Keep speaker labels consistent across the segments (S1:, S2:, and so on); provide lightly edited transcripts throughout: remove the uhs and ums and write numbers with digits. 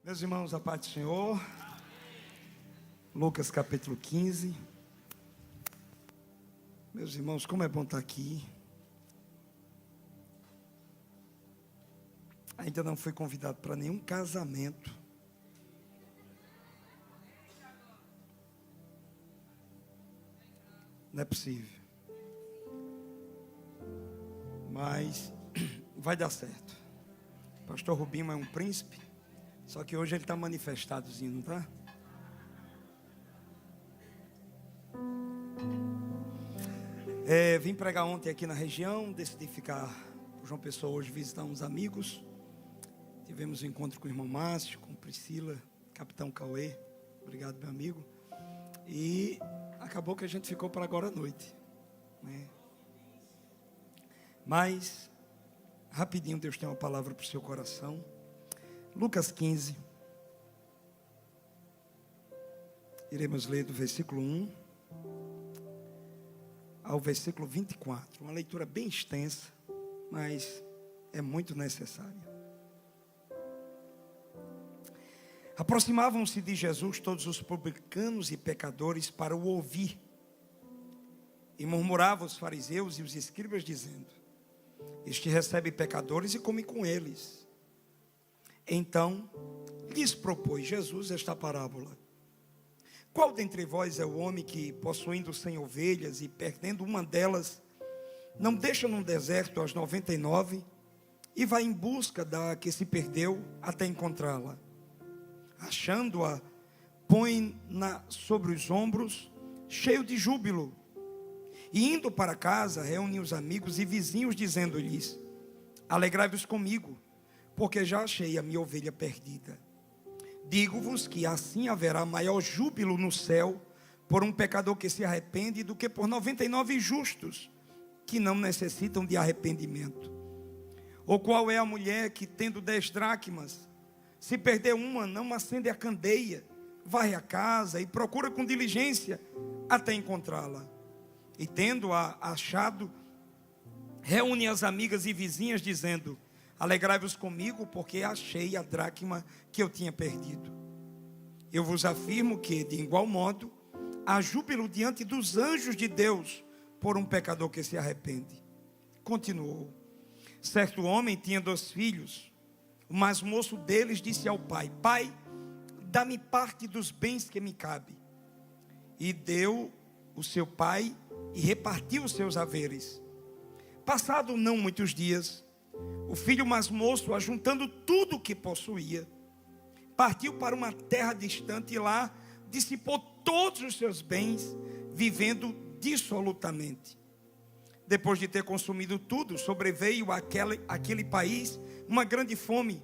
S1: Meus irmãos, a paz do Senhor. Lucas capítulo 15. Meus irmãos, como é bom estar aqui. Ainda não fui convidado para nenhum casamento. Não é possível. Mas vai dar certo. Pastor Rubinho é um príncipe. Só que hoje ele está manifestadozinho, não está? Vim pregar ontem aqui na região. Decidi ficar por João Pessoa hoje, visitar uns amigos. Tivemos um encontro com o irmão Márcio, com Priscila, capitão Cauê. Obrigado, meu amigo. E acabou que a gente ficou para agora à noite, né? Mas rapidinho, Deus tem uma palavra para o seu coração. Lucas 15, iremos ler do versículo 1 ao versículo 24, uma leitura bem extensa, mas é muito necessária. Aproximavam-se de Jesus todos os publicanos e pecadores para o ouvir, e murmuravam os fariseus e os escribas dizendo: este recebe pecadores e come com eles. Então lhes propôs Jesus esta parábola: qual dentre vós é o homem que, possuindo 100 ovelhas e perdendo uma delas, não deixa num deserto as 99 e vai em busca da que se perdeu até encontrá-la? Achando-a, põe-na sobre os ombros, cheio de júbilo, e indo para casa, reúne os amigos e vizinhos, dizendo-lhes: alegrai-vos comigo, porque já achei a minha ovelha perdida. Digo-vos que assim haverá maior júbilo no céu por um pecador que se arrepende do que por 99 justos que não necessitam de arrependimento. Ou qual é a mulher que, tendo 10 dracmas, se perder uma, não acende a candeia, varre a casa e procura com diligência até encontrá-la? E tendo-a achado, reúne as amigas e vizinhas, dizendo: alegrai-vos comigo, porque achei a dracma que eu tinha perdido. Eu vos afirmo que, de igual modo, há júbilo diante dos anjos de Deus por um pecador que se arrepende. Continuou: certo homem tinha 2 filhos. O mais moço deles disse ao pai: pai, dá-me parte dos bens que me cabe. E deu o seu pai e repartiu os seus haveres. Passado não muitos dias, o filho mais moço, ajuntando tudo o que possuía, partiu para uma terra distante e lá dissipou todos os seus bens, vivendo dissolutamente. Depois de ter consumido tudo, sobreveio àquele país uma grande fome,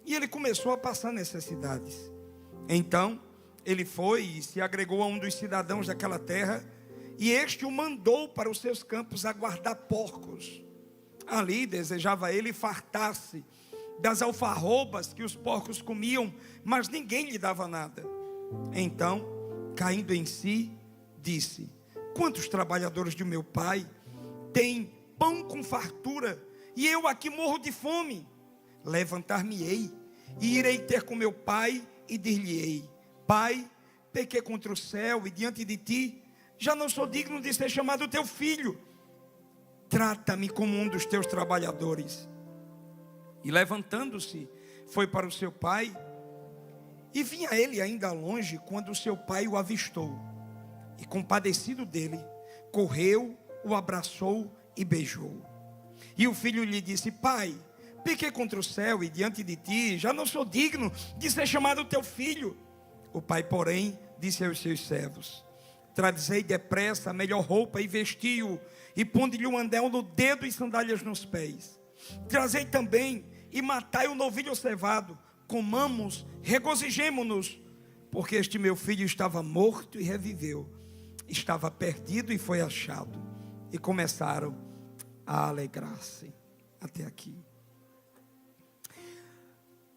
S1: e ele começou a passar necessidades. Então ele foi e se agregou a um dos cidadãos daquela terra, e este o mandou para os seus campos a guardar porcos. Ali desejava ele fartar-se das alfarrobas que os porcos comiam, mas ninguém lhe dava nada. Então, caindo em si, disse: quantos trabalhadores de meu pai têm pão com fartura, e eu aqui morro de fome? Levantar-me-ei e irei ter com meu pai e dir-lhe-ei: pai, pequei contra o céu e diante de ti, já não sou digno de ser chamado teu filho. Trata-me como um dos teus trabalhadores. E levantando-se, foi para o seu pai. E vinha ele ainda longe, quando o seu pai o avistou. E compadecido dele, correu, o abraçou e beijou. E o filho lhe disse: pai, pequei contra o céu e diante de ti, já não sou digno de ser chamado teu filho. O pai, porém, disse aos seus servos: trazei depressa a melhor roupa e vestiu-o, e ponde-lhe um anel no dedo e sandálias nos pés. Trazei também e matai o novilho cevado, comamos, regozijemo-nos, porque este meu filho estava morto e reviveu, estava perdido e foi achado. E começaram a alegrar-se. Até aqui.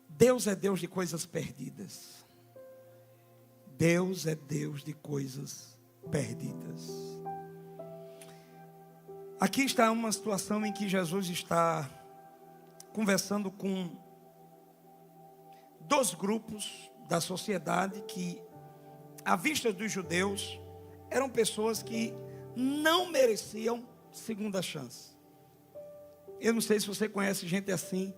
S1: Deus é Deus de coisas perdidas. Deus é Deus de coisas perdidas. Aqui está uma situação em que Jesus está conversando com dois grupos da sociedade que, à vista dos judeus, eram pessoas que não mereciam segunda chance. Eu não sei se você conhece gente assim,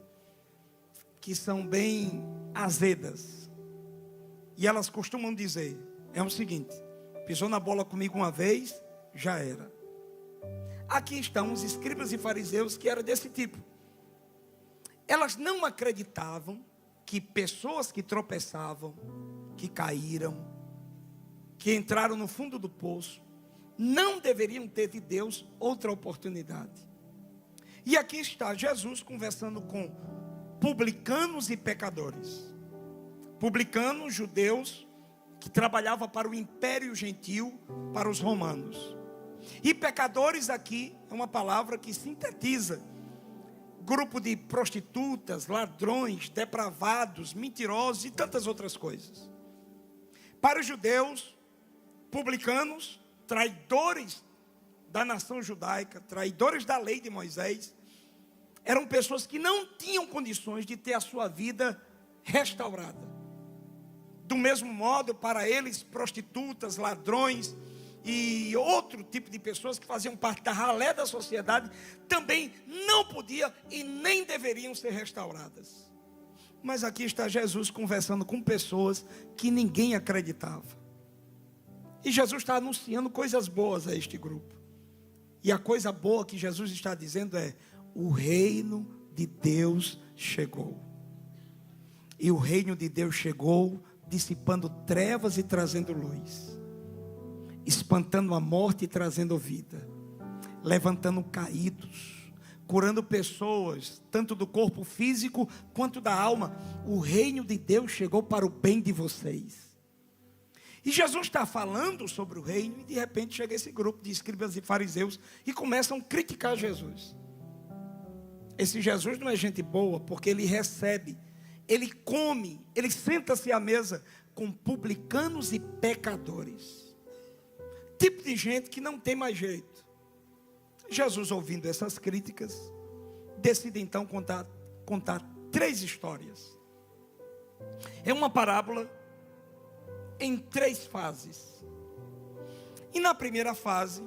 S1: que são bem azedas. E elas costumam dizer, é o seguinte: pisou na bola comigo uma vez, já era. Aqui estão os escribas e fariseus que eram desse tipo. Elas não acreditavam que pessoas que tropeçavam, que caíram, que entraram no fundo do poço, não deveriam ter de Deus outra oportunidade. E aqui está Jesus conversando com publicanos e pecadores. Publicanos, judeus, que trabalhavam para o império gentil, para os romanos. E pecadores aqui é uma palavra que sintetiza grupo de prostitutas, ladrões, depravados, mentirosos e tantas outras coisas. Para os judeus, publicanos, traidores da nação judaica, traidores da lei de Moisés, eram pessoas que não tinham condições de ter a sua vida restaurada. Do mesmo modo, para eles, prostitutas, ladrões e outro tipo de pessoas que faziam parte da ralé da sociedade também não podiam e nem deveriam ser restauradas. Mas aqui está Jesus conversando com pessoas que ninguém acreditava. E Jesus está anunciando coisas boas a este grupo. E a coisa boa que Jesus está dizendo é: o reino de Deus chegou. E o reino de Deus chegou dissipando trevas e trazendo luz, espantando a morte e trazendo vida, levantando caídos, curando pessoas, tanto do corpo físico quanto da alma. O reino de Deus chegou para o bem de vocês. E Jesus está falando sobre o reino, e de repente chega esse grupo de escribas e fariseus e começam a criticar Jesus. Esse Jesus não é gente boa, porque ele recebe, ele come, ele senta-se à mesa com publicanos e pecadores. Tipo de gente que não tem mais jeito. Jesus, ouvindo essas críticas, decide então contar 3 histórias. É uma parábola em 3 fases. E na primeira fase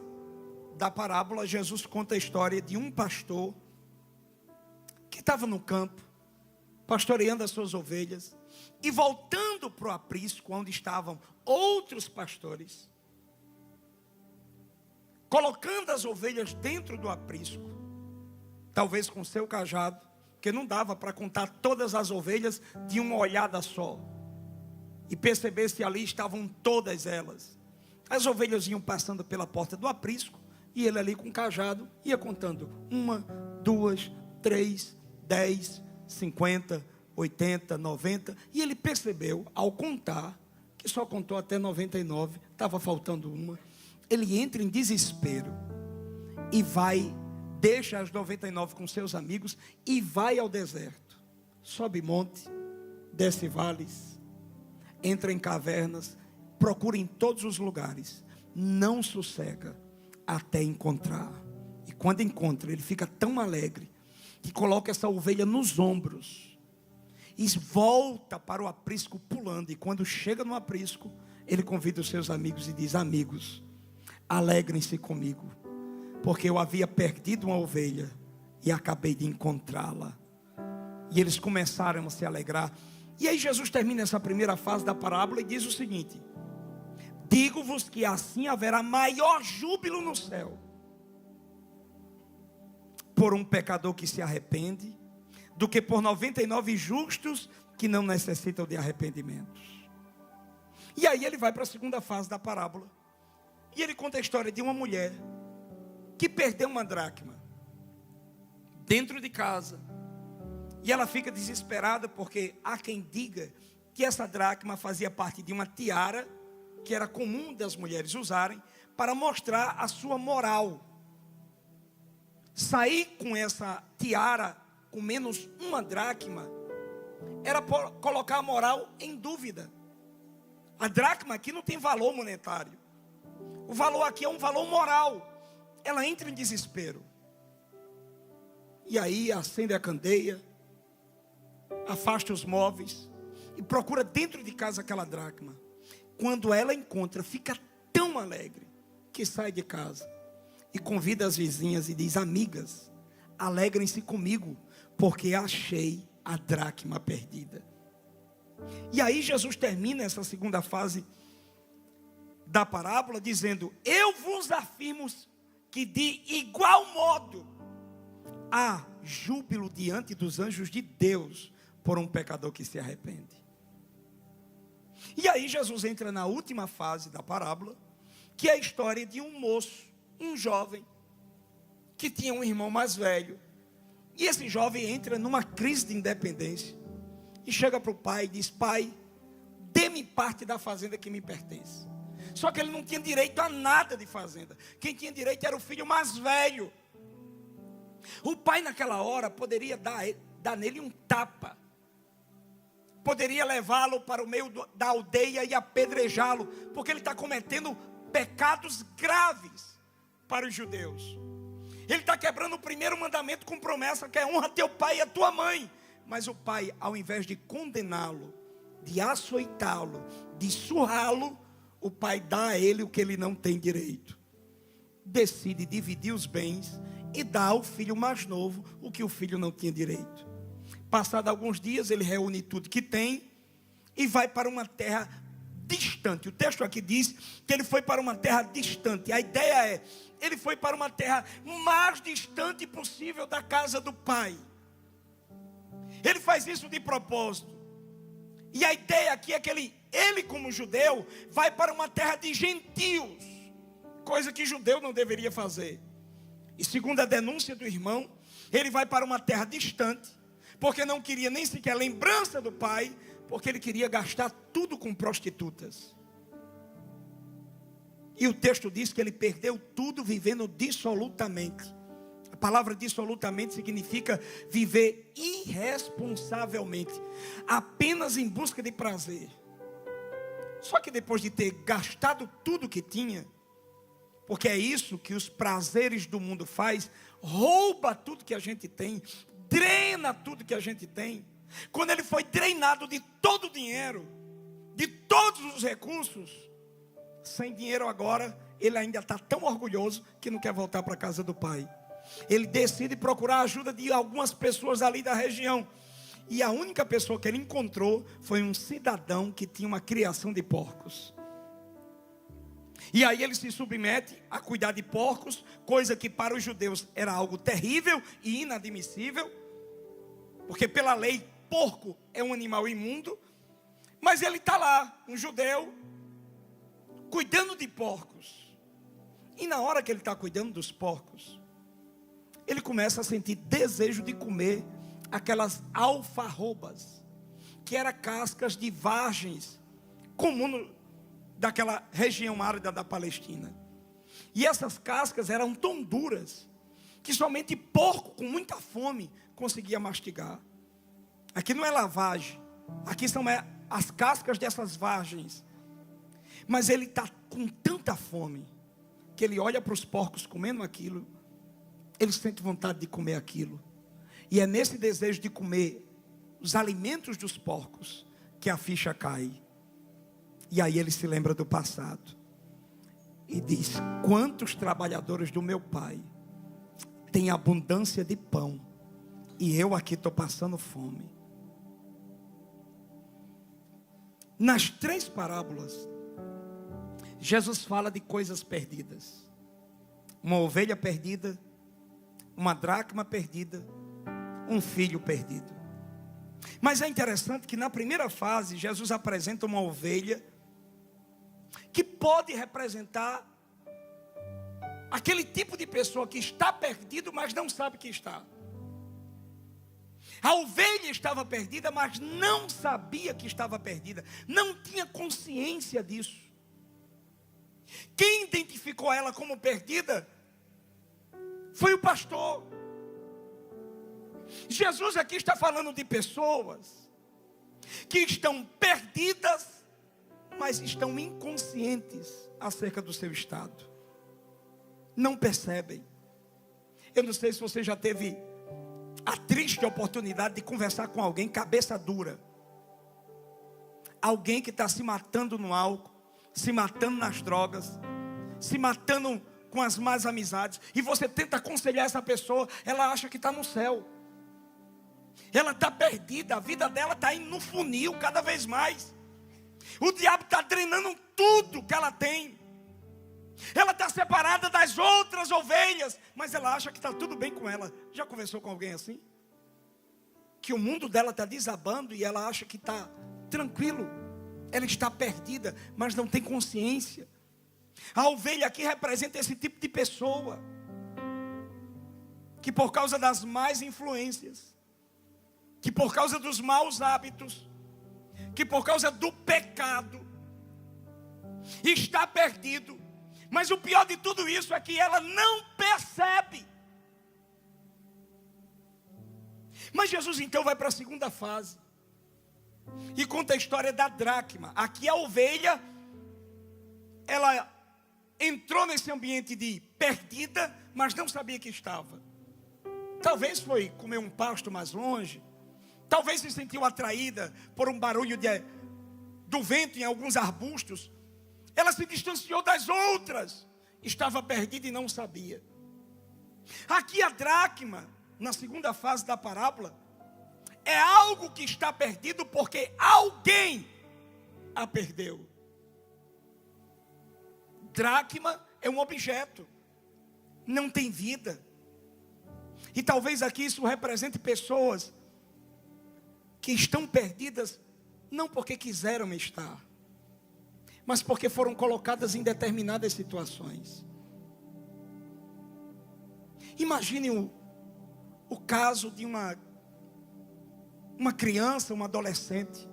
S1: da parábola, Jesus conta a história de um pastor que estava no campo, pastoreando as suas ovelhas, e voltando para o aprisco, onde estavam outros pastores, colocando as ovelhas dentro do aprisco, talvez com seu cajado, porque não dava para contar todas as ovelhas de uma olhada só, e perceber se ali estavam todas elas. As ovelhas iam passando pela porta do aprisco, e ele ali com o cajado ia contando: 1, 2, 3, 10, 50, 80, 90. E ele percebeu, ao contar, que só contou até 99, estava faltando uma. Ele entra em desespero e vai, deixa as 99 com seus amigos e vai ao deserto. Sobe monte, desce vales, entra em cavernas, procura em todos os lugares, não sossega até encontrar. E quando encontra, ele fica tão alegre que coloca essa ovelha nos ombros e volta para o aprisco pulando. E quando chega no aprisco, ele convida os seus amigos e diz: amigos, alegrem-se comigo, porque eu havia perdido uma ovelha e acabei de encontrá-la. E eles começaram a se alegrar. E aí Jesus termina essa primeira fase da parábola e diz o seguinte: digo-vos que assim haverá maior júbilo no céu por um pecador que se arrepende, do que por 99 justos que não necessitam de arrependimentos. E aí ele vai para a segunda fase da parábola, e ele conta a história de uma mulher que perdeu uma dracma dentro de casa, e ela fica desesperada, porque há quem diga que essa dracma fazia parte de uma tiara que era comum das mulheres usarem para mostrar a sua moral. Sair com essa tiara com menos uma dracma era colocar a moral em dúvida. A dracma aqui não tem valor monetário. O valor aqui é um valor moral. Ela entra em desespero. E aí acende a candeia, afasta os móveis e e procura dentro de casa aquela dracma. Quando ela encontra, fica tão alegre que sai de casa e convida as vizinhas e diz: amigas, alegrem-se comigo, porque achei a dracma perdida. E aí Jesus termina essa segunda fase da parábola dizendo: eu vos afirmo que de igual modo há júbilo diante dos anjos de Deus por um pecador que se arrepende. E aí Jesus entra na última fase da parábola, que é a história de um moço, um jovem, que tinha um irmão mais velho. E esse jovem entra numa crise de independência e chega para o pai e diz: pai, dê-me parte da fazenda que me pertence. Só que ele não tinha direito a nada de fazenda. Quem tinha direito era o filho mais velho. O pai naquela hora poderia dar nele um tapa, poderia levá-lo para o meio da aldeia e apedrejá-lo, porque ele está cometendo pecados graves para os judeus. Ele está quebrando o primeiro mandamento com promessa, que é: honra teu pai e a tua mãe. Mas o pai, ao invés de condená-lo, de açoitá-lo, de surrá-lo, o pai dá a ele o que ele não tem direito. Decide dividir os bens e dá ao filho mais novo o que o filho não tinha direito. Passados alguns dias, ele reúne tudo que tem e vai para uma terra distante. O texto aqui diz que ele foi para uma terra distante. A ideia é: ele foi para uma terra mais distante possível da casa do pai. Ele faz isso de propósito. E a ideia aqui é que ele como judeu, vai para uma terra de gentios, coisa que judeu não deveria fazer. E segundo a denúncia do irmão, ele vai para uma terra distante, porque não queria nem sequer lembrança do pai, porque ele queria gastar tudo com prostitutas. E o texto diz que ele perdeu tudo vivendo dissolutamente. A palavra dissolutamente significa viver irresponsavelmente, apenas em busca de prazer. Só que depois de ter gastado tudo que tinha, porque é isso que os prazeres do mundo faz, rouba tudo que a gente tem, drena tudo que a gente tem. Quando ele foi drenado de todo o dinheiro, de todos os recursos, sem dinheiro agora, ele ainda está tão orgulhoso que não quer voltar para a casa do pai. Ele decide procurar a ajuda de algumas pessoas ali da região. E a única pessoa que ele encontrou foi um cidadão que tinha uma criação de porcos. E aí ele se submete a cuidar de porcos, coisa que para os judeus era algo terrível e inadmissível, porque pela lei porco é um animal imundo. Mas ele está lá, um judeu, cuidando de porcos. E na hora que ele está cuidando dos porcos, ele começa a sentir desejo de comer aquelas alfarrobas, que eram cascas de vagens, comum daquela região árida da Palestina. E essas cascas eram tão duras, que somente porco com muita fome conseguia mastigar. Aqui não é lavagem, aqui são as cascas dessas vagens. Mas ele está com tanta fome, que ele olha para os porcos comendo aquilo, ele sente vontade de comer aquilo. E é nesse desejo de comer os alimentos dos porcos que a ficha cai. E aí ele se lembra do passado e diz: quantos trabalhadores do meu pai têm abundância de pão e eu aqui estou passando fome. Nas 3 parábolas, Jesus fala de coisas perdidas: uma ovelha perdida, uma dracma perdida, um filho perdido. Mas é interessante que na primeira fase Jesus apresenta uma ovelha que pode representar aquele tipo de pessoa que está perdido, mas não sabe que está. A ovelha estava perdida, mas não sabia que estava perdida, não tinha consciência disso. Quem identificou ela como perdida foi o pastor. Jesus aqui está falando de pessoas que estão perdidas, mas estão inconscientes acerca do seu estado. Não percebem. Eu não sei se você já teve a triste oportunidade de conversar com alguém cabeça dura. alguém que está se matando no álcool, se matando nas drogas, se matando com as más amizades, e você tenta aconselhar essa pessoa, ela acha que está no céu. Ela está perdida, a vida dela está indo no funil cada vez mais. O diabo está drenando tudo que ela tem. Ela está separada das outras ovelhas, mas ela acha que está tudo bem com ela. Já conversou com alguém assim? Que o mundo dela está desabando e ela acha que está tranquilo. Ela está perdida, mas não tem consciência. A ovelha aqui representa esse tipo de pessoa, que por causa das más influências, que por causa dos maus hábitos, que por causa do pecado, está perdido. Mas o pior de tudo isso é que ela não percebe. Mas Jesus então vai para a segunda fase e conta a história da dracma. Aqui a ovelha, ela entrou nesse ambiente de perdida, mas não sabia que estava. Talvez foi comer um pasto mais longe, talvez se sentiu atraída por um barulho do vento em alguns arbustos. Ela se distanciou das outras, estava perdida e não sabia. Aqui a dracma, na segunda fase da parábola, é algo que está perdido porque alguém a perdeu. Dracma é um objeto, não tem vida. E talvez aqui isso represente pessoas que estão perdidas, não porque quiseram estar, mas porque foram colocadas em determinadas situações. Imagine o caso de uma criança, uma adolescente,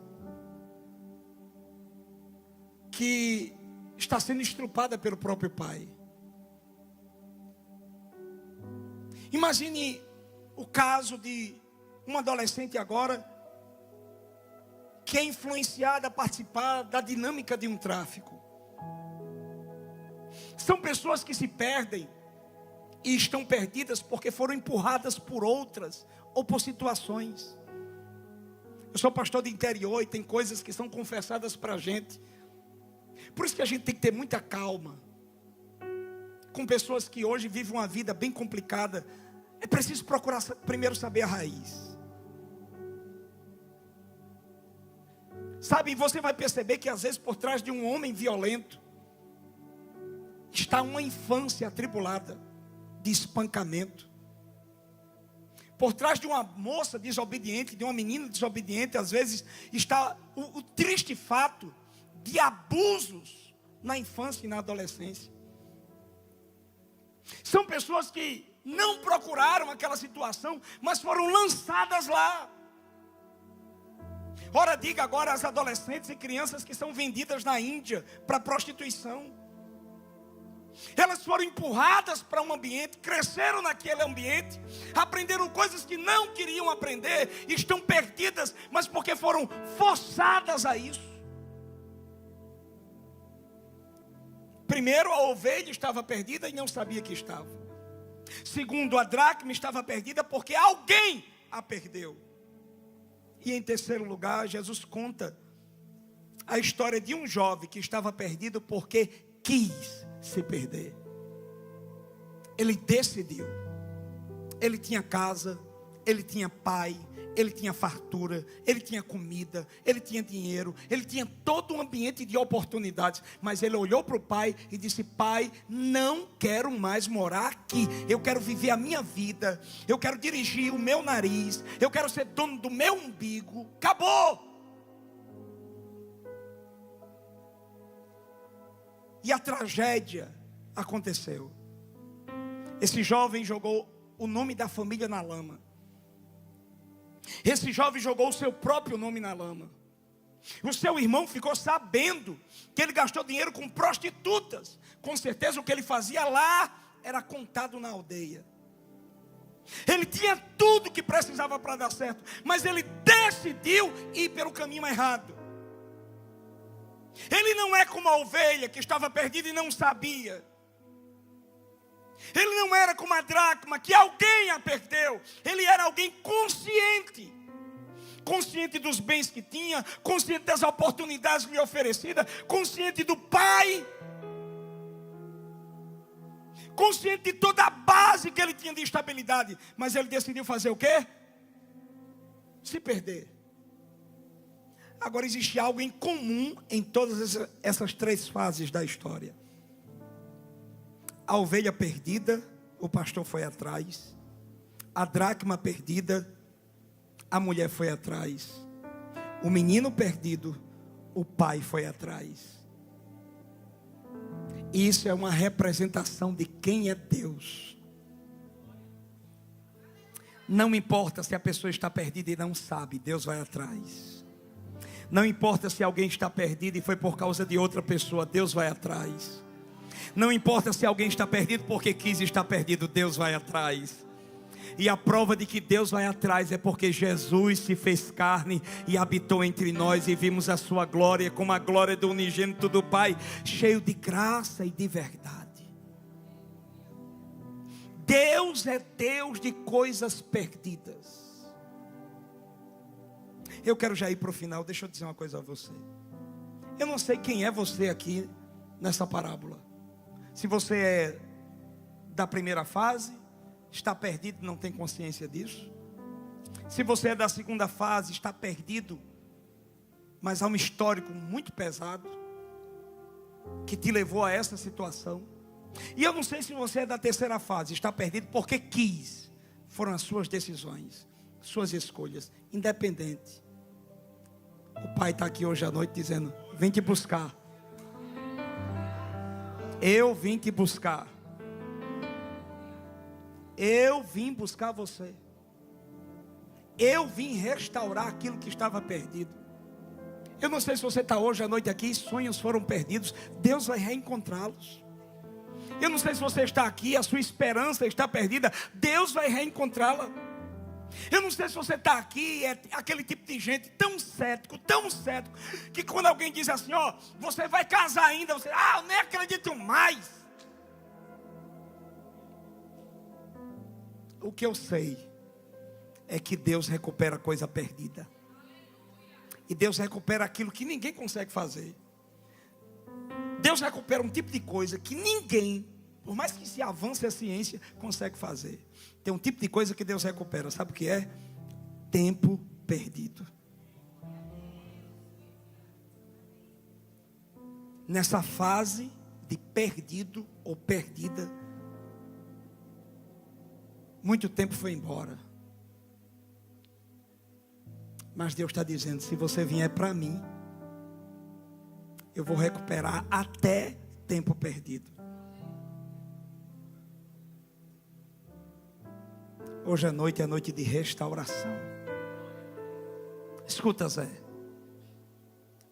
S1: que está sendo estrupada pelo próprio pai. Imagine o caso de uma adolescente agora, que é influenciada a participar da dinâmica de um tráfico. São pessoas que se perdem e estão perdidas porque foram empurradas por outras ou por situações. Eu sou pastor de interior e tem coisas que são confessadas para a gente. Por isso que a gente tem que ter muita calma com pessoas que hoje vivem uma vida bem complicada. É preciso procurar primeiro saber a raiz. Sabe, você vai perceber que às vezes por trás de um homem violento está uma infância atribulada de espancamento. Por trás de uma moça desobediente, de uma menina desobediente, às vezes está o triste fato de abusos na infância e na adolescência. São pessoas que não procuraram aquela situação, mas foram lançadas lá. Ora, diga agora às adolescentes e crianças que são vendidas na Índia para prostituição. Elas foram empurradas para um ambiente, cresceram naquele ambiente, aprenderam coisas que não queriam aprender, estão perdidas, mas porque foram forçadas a isso. Primeiro, a ovelha estava perdida e não sabia que estava. Segundo, a dracma estava perdida porque alguém a perdeu. E em terceiro lugar, Jesus conta a história de um jovem que estava perdido porque quis se perder. Ele decidiu. Ele tinha casa, ele tinha pai, ele tinha fartura, ele tinha comida, ele tinha dinheiro, ele tinha todo um ambiente de oportunidades, mas ele olhou para o pai e disse: pai, não quero mais morar aqui, eu quero viver a minha vida, eu quero dirigir o meu nariz, eu quero ser dono do meu umbigo. Acabou. E a tragédia aconteceu. Esse jovem jogou o nome da família na lama. Esse jovem jogou o seu próprio nome na lama. O seu irmão ficou sabendo que ele gastou dinheiro com prostitutas. Com certeza o que ele fazia lá era contado na aldeia. Ele tinha tudo que precisava para dar certo, mas ele decidiu ir pelo caminho errado. Ele não é como a ovelha que estava perdida e não sabia. Ele não era como a dracma que alguém a perdeu. Ele era alguém consciente. consciente dos bens que tinha, consciente das oportunidades lhe oferecidas, consciente do pai, consciente de toda a base que ele tinha de estabilidade, mas ele decidiu fazer o quê? Se perder. Agora existe algo em comum em todas essas três fases da história. A ovelha perdida, o pastor foi atrás. A dracma perdida, a mulher foi atrás. O menino perdido, o pai foi atrás. Isso é uma representação de quem é Deus. Não importa se a pessoa está perdida e não sabe, Deus vai atrás. Não importa se alguém está perdido e foi por causa de outra pessoa, Deus vai atrás. Não importa se alguém está perdido porque quis estar perdido, Deus vai atrás. E a prova de que Deus vai atrás é porque Jesus se fez carne e habitou entre nós e vimos a sua glória como a glória do unigênito do Pai, cheio de graça e de verdade. Deus é Deus de coisas perdidas. Eu quero já ir para o final, deixa eu dizer uma coisa a você. Eu não sei quem é você aqui nessa parábola. Se você é da primeira fase, está perdido, não tem consciência disso. Se você é da segunda fase, está perdido, mas há um histórico muito pesado que te levou a essa situação. E eu não sei se você é da terceira fase, está perdido porque quis. Foram as suas decisões, suas escolhas, independente. O pai está aqui hoje à noite dizendo: vem te buscar. Eu vim te buscar. Eu vim buscar você. Eu vim restaurar aquilo que estava perdido. Eu não sei se você está hoje à noite aqui e sonhos foram perdidos. Deus vai reencontrá-los. Eu não sei se você está aqui, a sua esperança está perdida. Deus vai reencontrá-la. Eu não sei se você está aqui, é aquele tipo de gente tão cético, que quando alguém diz assim, ó, você vai casar ainda, você, eu nem acredito mais. O que eu sei é que Deus recupera coisa perdida. E Deus recupera aquilo que ninguém consegue fazer. Deus recupera um tipo de coisa que ninguém, por mais que se avance a ciência, consegue fazer. Tem um tipo de coisa que Deus recupera. Sabe o que é? Tempo perdido. Nessa fase de perdido ou perdida, muito tempo foi embora. Mas Deus está dizendo: se você vier para mim, eu vou recuperar até tempo perdido. Hoje à noite é noite de restauração. Escuta, Zé,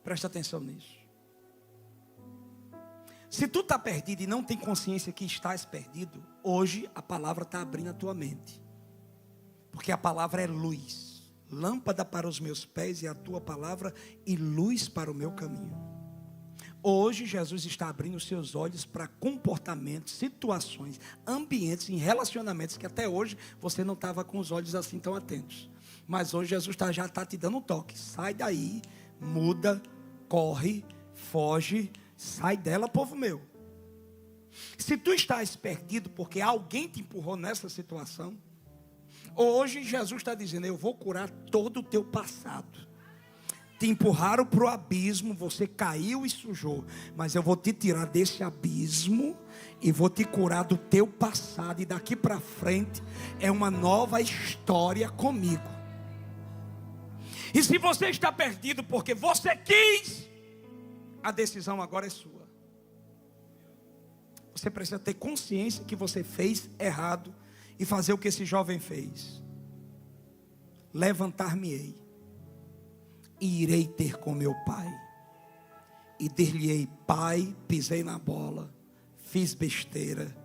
S1: presta atenção nisso. Se tu está perdido e não tem consciência que estás perdido, hoje a palavra está abrindo a tua mente. Porque a palavra é luz, lâmpada para os meus pés e a tua palavra e luz para o meu caminho. Hoje Jesus está abrindo os seus olhos para comportamentos, situações, ambientes, em relacionamentos que até hoje você não estava com os olhos assim tão atentos. Mas hoje Jesus já está te dando um toque. Sai daí, muda, corre, foge, sai dela, povo meu. Se tu estás perdido porque alguém te empurrou nessa situação, hoje Jesus está dizendo: eu vou curar todo o teu passado. Te empurraram para o abismo, você caiu e sujou, mas eu vou te tirar desse abismo e vou te curar do teu passado, e daqui para frente é uma nova história comigo. E se você está perdido porque você quis, a decisão agora é sua. Você precisa ter consciência que você fez errado e fazer o que esse jovem fez. Levantar-me-ei e irei ter com meu pai, e dir-lhe-ei: pai, pisei na bola, fiz besteira,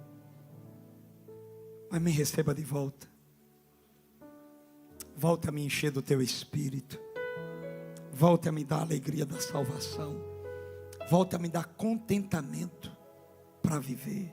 S1: mas me receba de volta. Volta a me encher do teu espírito, volta a me dar a alegria da salvação, volta a me dar contentamento para viver.